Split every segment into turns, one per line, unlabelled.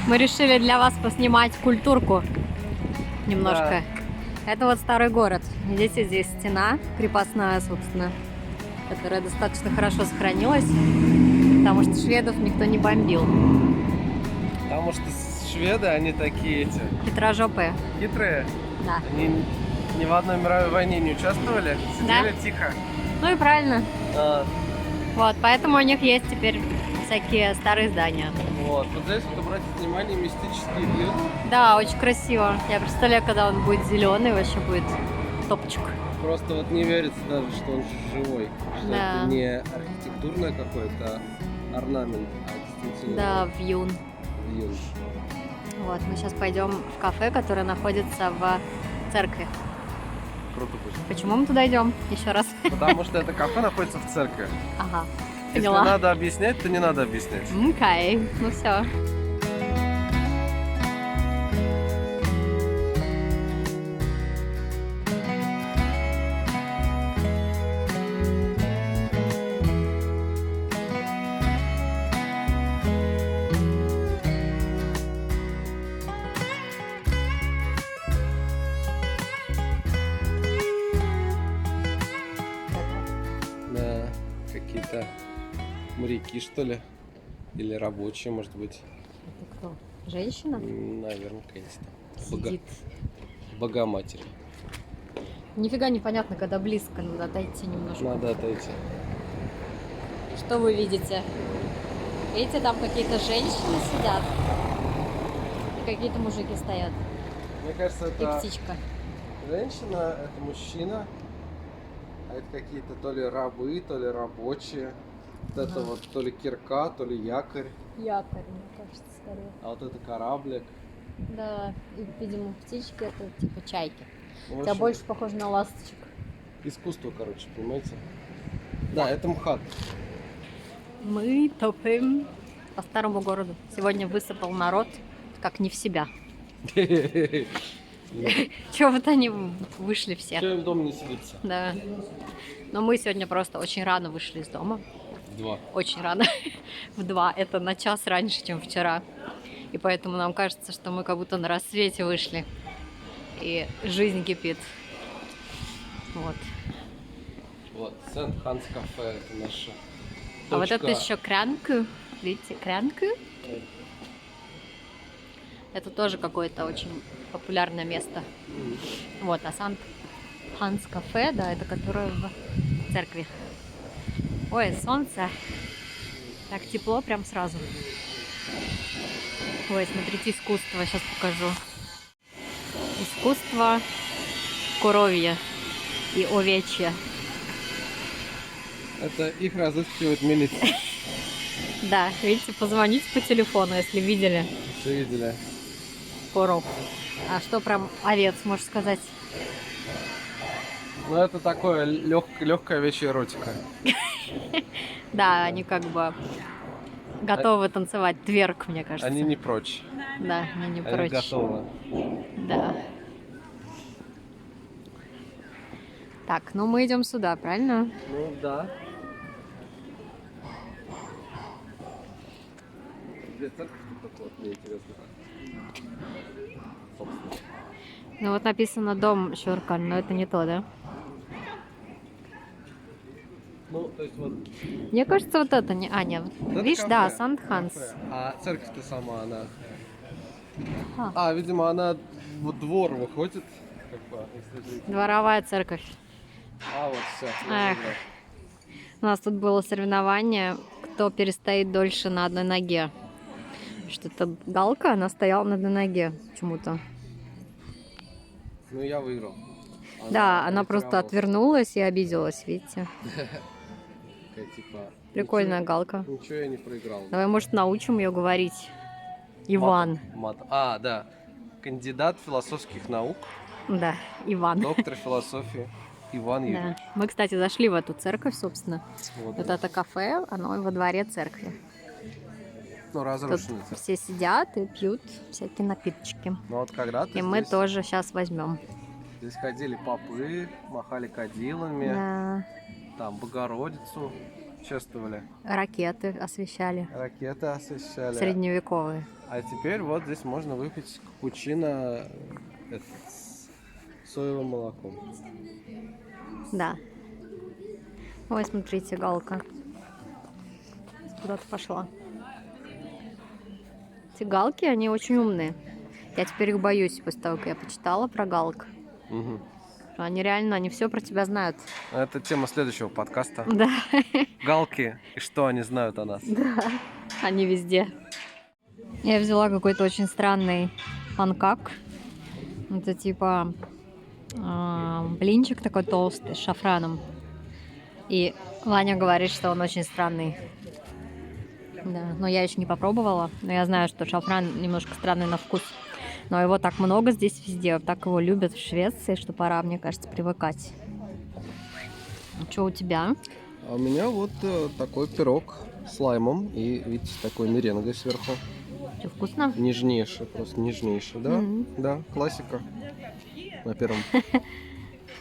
Мы решили для вас поснимать культурку немножко. Да. Это вот старый город. Видите, здесь стена крепостная, собственно, которая достаточно хорошо сохранилась, потому что шведов никто не бомбил.
Потому что шведы, они такие эти...
Хитрожопые.
Хитрые?
Да.
Они ни в одной мировой войне не участвовали, сидели тихо.
Ну и правильно. Вот, поэтому у них есть теперь всякие старые здания.
Вот здесь, вот, обратите внимание, мистический вид.
Да, очень красиво. Я представляю, когда он будет зеленый, вообще будет топчик.
Просто вот не верится даже, что он живой. Что
да.
Это не архитектурное какое-то орнамент, а действительно...
Да, вьюн.
Вьюн.
Вот, мы сейчас пойдем в кафе, которое находится в церкви.
Круто будет.
Почему мы туда идем? Еще раз.
Потому что это кафе находится в церкви.
Ага.
Если
Поняла.
надо объяснять, то не надо объяснять.
Окей, ну все.
Какие-то моряки, что ли? Или рабочие, может быть.
Это кто? Женщина?
Наверное, конечно.
Сидит.
Богоматерь.
Нифига непонятно, когда близко, надо отойти немножко.
Надо отойти.
Что вы видите? Видите, там какие-то женщины сидят. И какие-то мужики стоят.
Мне кажется, это...
И птичка.
Женщина, это мужчина. А это какие-то то ли рабы, то ли рабочие. Вот это вот то ли кирка, то ли якорь.
Якорь, мне кажется, скорее.
А вот это кораблик.
Да, и, видимо, птички это типа чайки.
Ну,
Хотя больше похоже на ласточек.
Искусство, короче, понимаете? Да, это МХАТ.
Мы топаем по старому городу. Сегодня высыпал народ, как не в себя. Чего вот они вышли все.
Чего им дома не сидится?
Да. Но мы сегодня просто очень рано вышли из дома.
В 2.
Очень рано. В 2. Это на час раньше, чем вчера. И поэтому нам кажется, что мы как будто на рассвете вышли. И жизнь кипит. Вот.
Вот, Сент-Ханс кафе, это наша
А вот
точка.
это еще крянку. Видите, крянку? Это тоже какое-то очень популярное место. Вот, а Сант-Ханс кафе, да, это которое в церкви. Ой, солнце. Так тепло прям сразу. Ой, смотрите, искусство. Сейчас покажу. Искусство коровье и овечье.
Это их разыскивает милиция.
Да, видите, позвоните по телефону, если видели
Что видели?
коров. А что про овец, можешь сказать?
Ну, это такое легкая овечья эротика.
Да, они как бы готовы танцевать тверк, мне кажется.
Они не прочь.
Да, они не
Они
прочь.
готовы.
Да. Так, ну мы идем сюда, правильно?
Ну, да. Где церковь тут такой, мне интересно. Собственно.
Ну вот написано дом Шуркан, но это не то, да?
Ну, то есть вот...
Мне кажется, вот это не... А, нет.
Вот
Видишь,
кафе,
да, Сант-Ханс.
кафе. А церковь-то сама, она...
А.
Видимо, она вот двор выходит. Как бы, если...
Дворовая церковь.
Вот все.
Эх. У нас тут было соревнование, кто перестоит дольше на одной ноге. Что-то галка, она стояла на одной ноге почему-то.
Ну, я выиграл.
Да, она просто отвернулась и обиделась, видите?
Такая, типа,
Прикольная галка.
Ничего я не проиграл.
Давай, может, научим ее говорить. Иван.
Да. Кандидат философских наук.
Да, Иван.
Доктор философии Иван Юрьевич.
Да. Мы, кстати, зашли в эту церковь, собственно.
Вот
это кафе, оно во дворе церкви.
Ну,
Тут
разрушенный.
все сидят и пьют всякие напиточки.
Ну, вот когда-то
И мы
здесь,
тоже сейчас возьмем.
Здесь ходили попы, махали кадилами,
Да.
там Богородицу чествовали.
Ракеты освещали.
Ракеты освещали.
Средневековые.
А теперь вот здесь можно выпить капучино с соевым молоком.
Да. Ой, смотрите, галка. Куда-то пошла. Эти галки, они очень умные. Я теперь их боюсь, после того, как я почитала про галок.
Угу.
Они реально, они все про тебя знают.
Это тема следующего подкаста.
Да.
Галки и что они знают о нас.
Да. Они везде. Я взяла какой-то очень странный панкак. Это типа блинчик такой толстый с шафраном. И Ваня говорит, что он очень странный. Да, но я еще не попробовала. Но я знаю, что шафран немножко странный на вкус. Но его так много здесь везде. Так его любят в Швеции, что пора, мне кажется, привыкать. Что у тебя?
А у меня вот такой пирог с лаймом и, видите, такой меренгой сверху.
Что, вкусно?
Нежнейший, просто нежнейший, да? Да, классика на первом.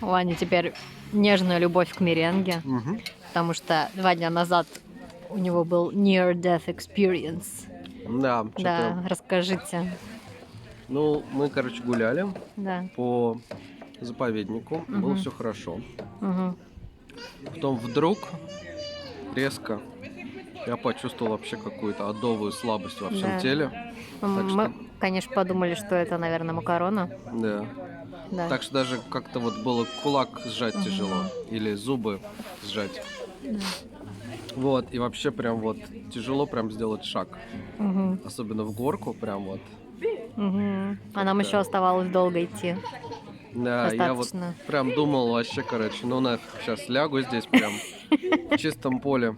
У Вани теперь нежная любовь к меренге. Потому что 2 дня назад у него был near-death experience.
Да,
Да, расскажите.
Ну, мы, короче, гуляли
Да.
по заповеднику. Было все хорошо.
Угу.
Потом вдруг резко я почувствовал вообще какую-то адовую слабость во всем
Да.
теле.
Мы, конечно, подумали, что это, наверное, макарона.
Да.
Да.
Так что даже как-то вот было кулак сжать тяжело. Или зубы сжать. Вот, и вообще прям вот тяжело прям сделать шаг.
Угу.
Особенно в горку, прям вот.
Угу. А нам еще оставалось долго идти.
Да, я вот
Достаточно.
прям думал вообще, короче, ну нафиг, сейчас лягу здесь прям в чистом поле.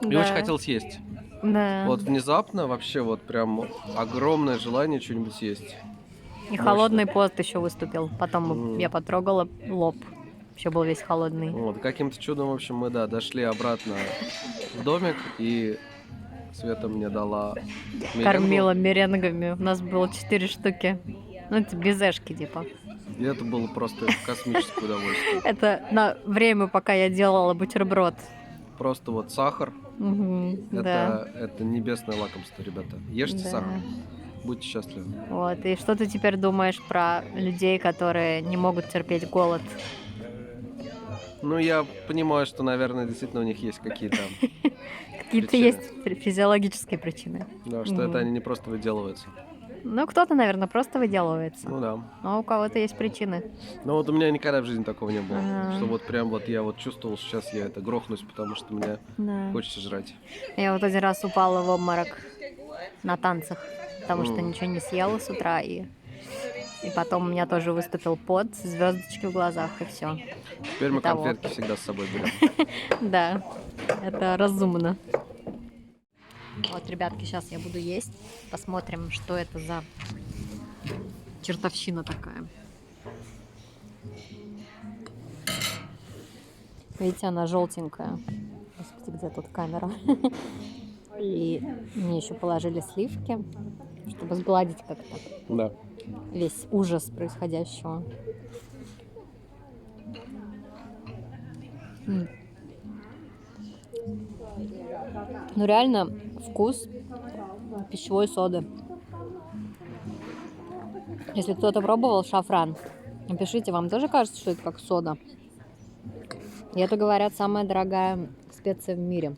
И
Да.
очень хотел съесть.
Да.
Вот внезапно вообще вот прям огромное желание что-нибудь съесть.
И холодный пост еще выступил. Потом я потрогала лоб. Еще был весь холодный.
Вот, каким-то чудом, в общем, мы, да, дошли обратно в домик, и Света мне дала меренгу.
Кормила меренгами. У нас было 4 штуки. Ну, это безешки, типа.
И это было просто космическое удовольствие.
Это на время, пока я делала бутерброд.
Просто вот сахар.
Угу, да.
Это небесное лакомство, ребята. Ешьте
Да.
сахар. Будьте счастливы.
Вот. И что ты теперь думаешь про людей, которые не могут терпеть голод?
Ну, я понимаю, что, наверное, действительно у них есть какие-то...
Какие-то
причины.
есть физиологические причины.
Да, что это они не просто выделываются.
Ну, кто-то, наверное, просто выделывается.
Ну да.
А у кого-то есть причины.
Но вот у меня никогда в жизни такого не было.
Ага.
Что вот прям вот я вот чувствовал, что сейчас я это грохнусь, потому что мне
Да.
хочется жрать.
Я вот один раз упала в обморок на танцах, потому что ничего не съела с утра, и потом у меня тоже выступил пот, звездочки в глазах, и все.
Теперь мы
Того.
конфетки всегда с собой берем.
Да, это разумно. Вот, ребятки, сейчас я буду есть. Посмотрим, что это за чертовщина такая. Видите, она желтенькая. Господи, где тут камера? И мне еще положили сливки, чтобы сгладить как-то
Да.
весь ужас происходящего. Ну реально вкус пищевой соды. Если кто-то пробовал шафран, напишите, вам тоже кажется, что это как сода? И это, говорят, самая дорогая специя в мире.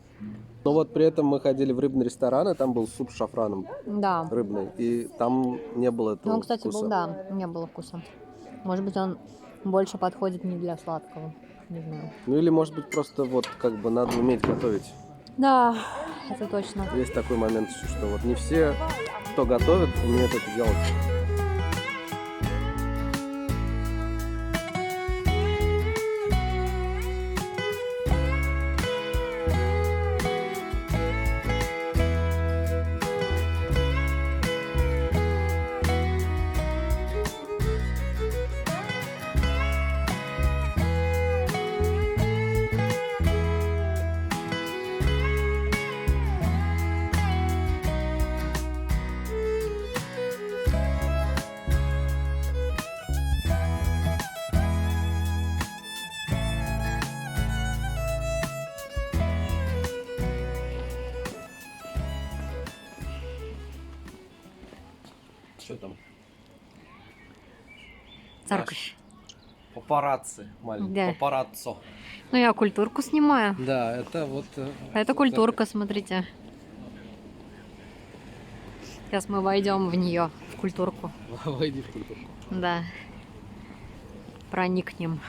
Но вот при этом мы ходили в рыбный ресторан, и там был суп с шафраном
Да.
рыбный. И там не было этого
Ну, он, кстати,
вкуса.
был, да, не было вкуса. Может быть, он больше подходит не для сладкого. Не знаю.
Ну или может быть просто вот как бы надо уметь готовить.
Да, это точно.
Есть такой момент еще, что вот не все, кто готовит, умеют это делать. Что там?
Церковь.
Папарацци, маленький.
Да.
Папараццо.
Ну, я культурку снимаю.
Да, это вот...
Это культурка, смотрите. Сейчас мы войдем в нее, в культурку.
Войди в культурку.
Да. Проникнем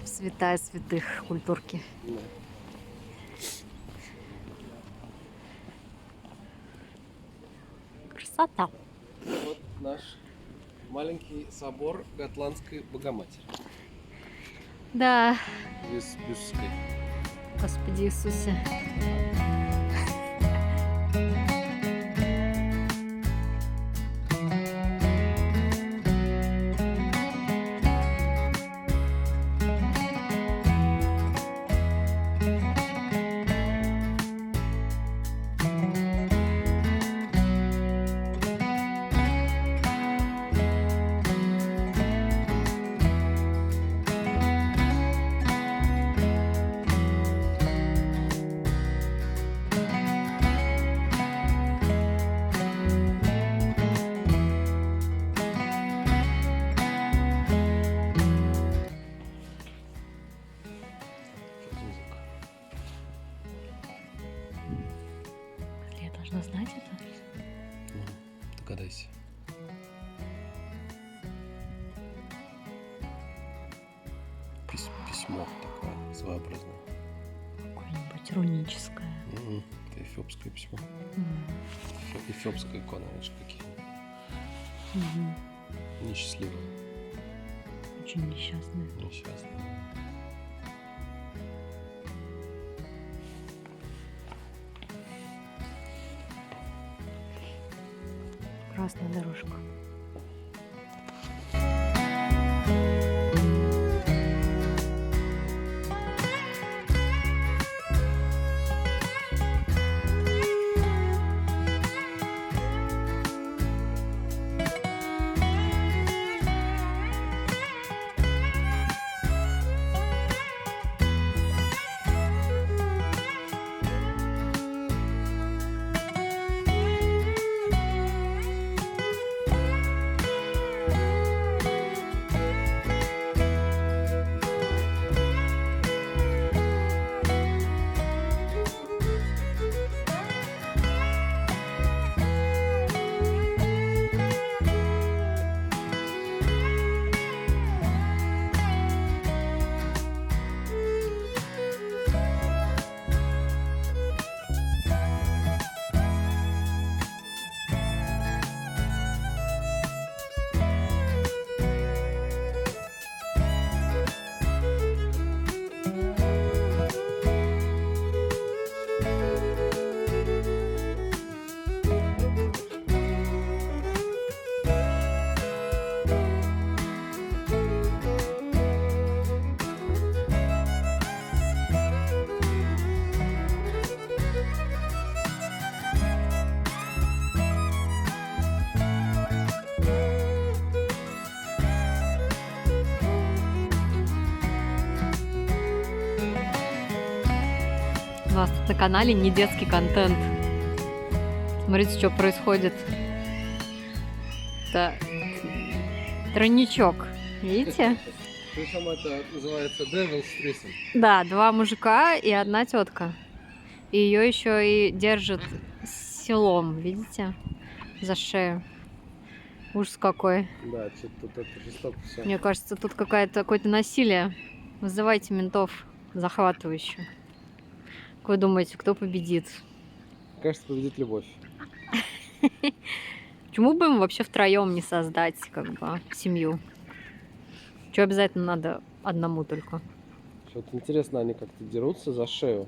в святая святых культурки.
Да.
Красота.
Вот наш маленький собор Готландской Богоматери.
Да,
Бюстской.
Господи Иисусе. Я должна знать это?
Ну, догадайся. Письмо такое своеобразное.
Какое-нибудь руническое.
Это эфиопское письмо.
М.
Эфиопская икона, видишь, какие
Мгм.
несчастливые,
Очень несчастное.
несчастные.
Красная дорожка. У нас тут на канале не детский контент. Смотрите, что происходит. Это тройничок. Видите?
Причем это называется Devil's Threesome.
Да, два мужика и одна тетка. И ее еще и держит силом, видите? За шею. Ужас какой.
Да, что-то тут это жестоко все.
Мне кажется, тут какое-то насилие. Вызывайте ментов захватывающих. Как вы думаете, кто победит?
Кажется, победит любовь.
Почему бы им вообще втроем не создать семью? Что обязательно надо одному только?
Что-то интересно, они как-то дерутся за шею.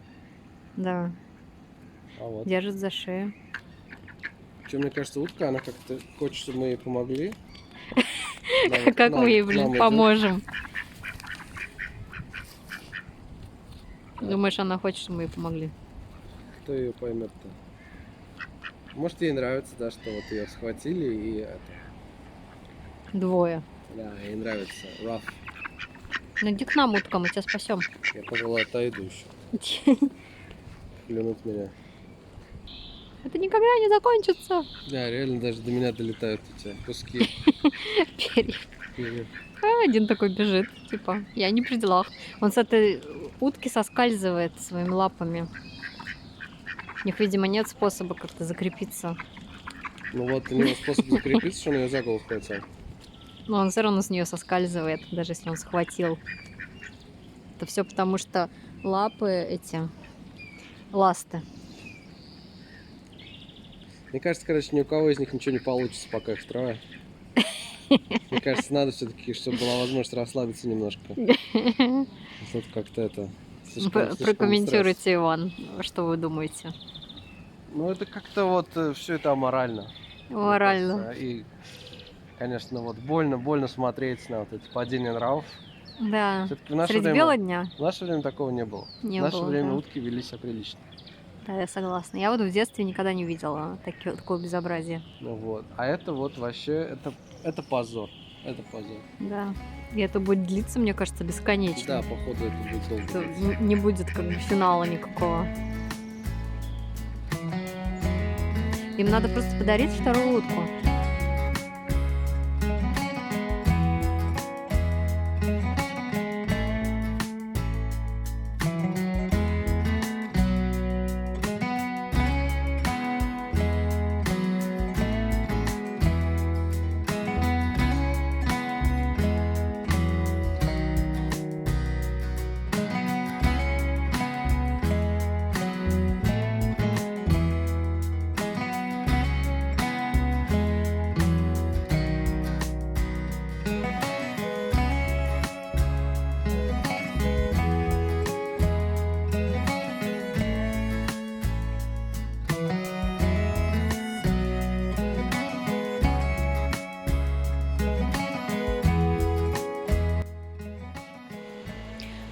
Да,
А вот.
держит за шею.
Что, мне кажется, утка, она как-то хочет, чтобы мы ей помогли.
Как мы ей, блин, поможем? Думаешь, она хочет, чтобы мы ей помогли?
Кто ее поймет-то? Может, ей нравится, да, что вот ее схватили и это.
Двое.
Да, ей нравится. Раф.
Ну иди к нам, утка, мы тебя спасем.
Я, пожалуй, отойду еще. Клянут меня.
Это никогда не закончится.
Да, реально даже до меня долетают эти куски.
Перья.
Перьев.
Один такой бежит, типа, я не при делах. Он с этой утки соскальзывает своими лапами. У них, видимо, нет способа как-то закрепиться.
Ну вот у него способ закрепиться, что он ее за голову схватил.
Но он все равно с нее соскальзывает, даже если он схватил. Это все потому, что лапы эти ласты.
Мне кажется, короче, ни у кого из них ничего не получится, пока их трое. Мне кажется, надо все-таки, чтобы была возможность расслабиться немножко. Тут как-то это слишком
Прокомментируйте,
стресс.
Иван, что вы думаете?
Ну это как-то вот все это аморально. мне
Морально.
кажется. И, конечно, вот больно смотреть на вот эти падения нравов.
Да.
Все-таки в наше
Средь
время,
бела дня
в наше время такого не было.
не
В наше
было,
время
да.
утки вели себя прилично.
Да, я согласна. Я вот в детстве никогда не видела такое безобразие.
Ну вот. А это вот вообще, это позор. Это позор.
Да. И это будет длиться, мне кажется, бесконечно.
Да, походу это будет долго.
Это
длиться.
не будет как бы финала никакого. Им надо просто подарить вторую утку.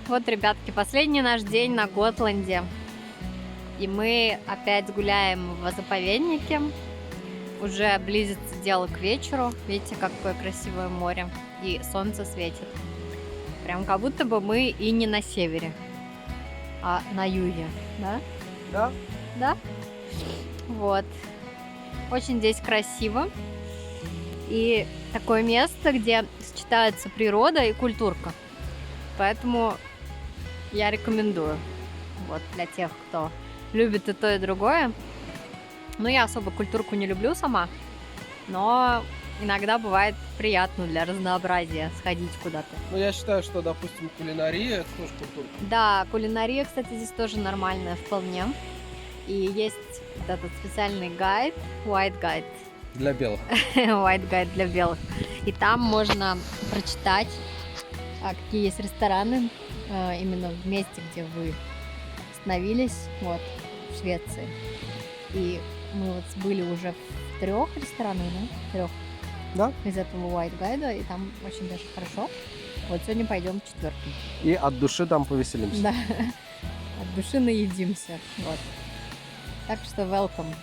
Вот, ребятки, последний наш день на Готланде. И мы опять гуляем в заповеднике. Уже близится дело к вечеру. Видите, какое красивое море. И солнце светит. Прям как будто бы мы и не на севере, а на юге. Да?
Да?
Да? Вот. Очень здесь красиво. И такое место, где сочетается природа и культурка. Поэтому я рекомендую. Вот, для тех, кто любит и то, и другое. Ну, я особо культурку не люблю сама, но иногда бывает приятно для разнообразия сходить куда-то.
Ну, я считаю, что, допустим, кулинария это тоже культура.
Да, кулинария, кстати, здесь тоже нормальная вполне. И есть вот этот специальный гайд, white guide,
Для белых.
white guide для белых. И там можно прочитать, какие есть рестораны именно в месте, где вы остановились, вот, в Швеции. И мы вот были уже в 3 ресторанах, да? 3.
Да.
Из этого white guide, и там очень даже хорошо. Вот сегодня пойдем в 4.
И от души там повеселимся.
Да. От души наедимся. Вот. Так что welcome.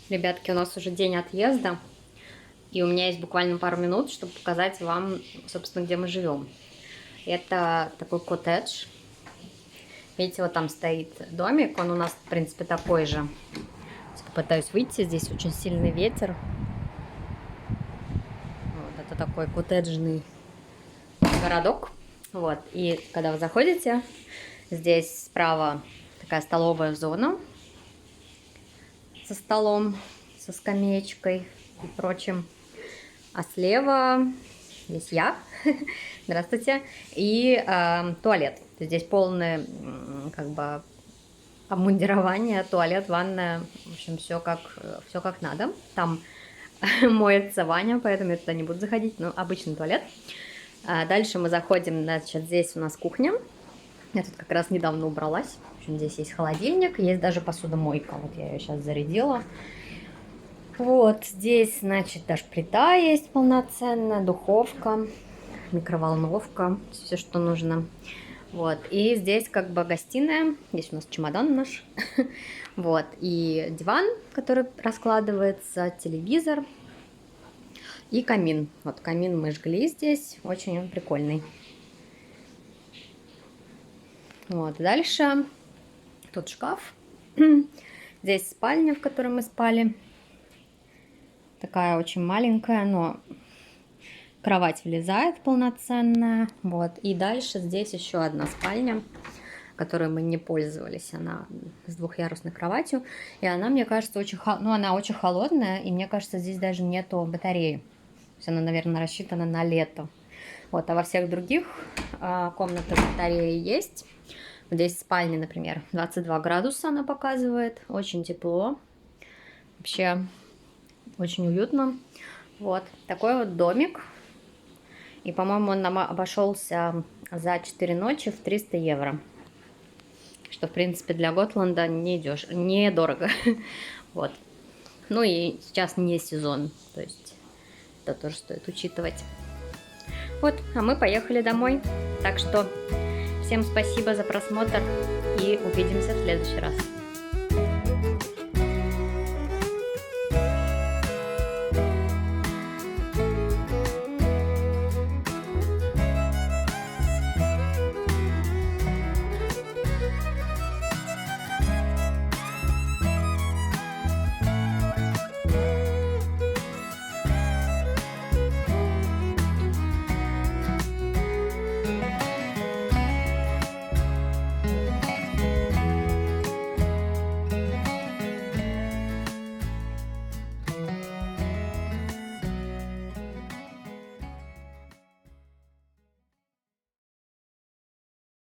Ребятки, у нас уже день отъезда. И у меня есть буквально пару минут, чтобы показать вам, собственно, где мы живем. Это такой коттедж. Видите, вот там стоит домик. Он у нас, в принципе, такой же. Попытаюсь выйти. Здесь очень сильный ветер. Вот, это такой коттеджный городок. Вот. И когда вы заходите, здесь справа такая столовая зона со столом, со скамеечкой и прочим. А слева здесь я. Здравствуйте. И туалет. Здесь полное как бы обмундирование, туалет, ванная. В общем, все как надо. Там моется Ваня, поэтому я туда не буду заходить. Ну, обычный туалет. Дальше мы заходим, значит, здесь у нас кухня. Я тут как раз недавно убралась. В общем, здесь есть холодильник, есть даже посудомойка. Вот я ее сейчас зарядила. Вот здесь, значит, даже плита есть полноценная, духовка, микроволновка, все, что нужно. Вот, и здесь как бы гостиная, здесь у нас чемодан наш. Вот, и диван, который раскладывается, телевизор и камин. Вот камин мы жгли здесь, очень он прикольный. Вот, дальше тут шкаф. Здесь спальня, в которой мы спали. Такая очень маленькая, но кровать влезает полноценная. Вот. И дальше здесь еще одна спальня, которой мы не пользовались. Она с двухъярусной кроватью. И она, мне кажется, она очень холодная. И мне кажется, здесь даже нету батареи. То есть она, наверное, рассчитана на лето. Вот. А во всех других комнатах батареи есть. Здесь в спальне, например, 22 градуса она показывает. Очень тепло. Вообще очень уютно. Вот. Такой вот домик. И, по-моему, он нам обошелся за 4 ночи в 300 евро. Что, в принципе, для Готланда недорого. Вот. Ну и сейчас не сезон. То есть это тоже стоит учитывать. Вот, а мы поехали домой. Так что всем спасибо за просмотр и увидимся в следующий раз.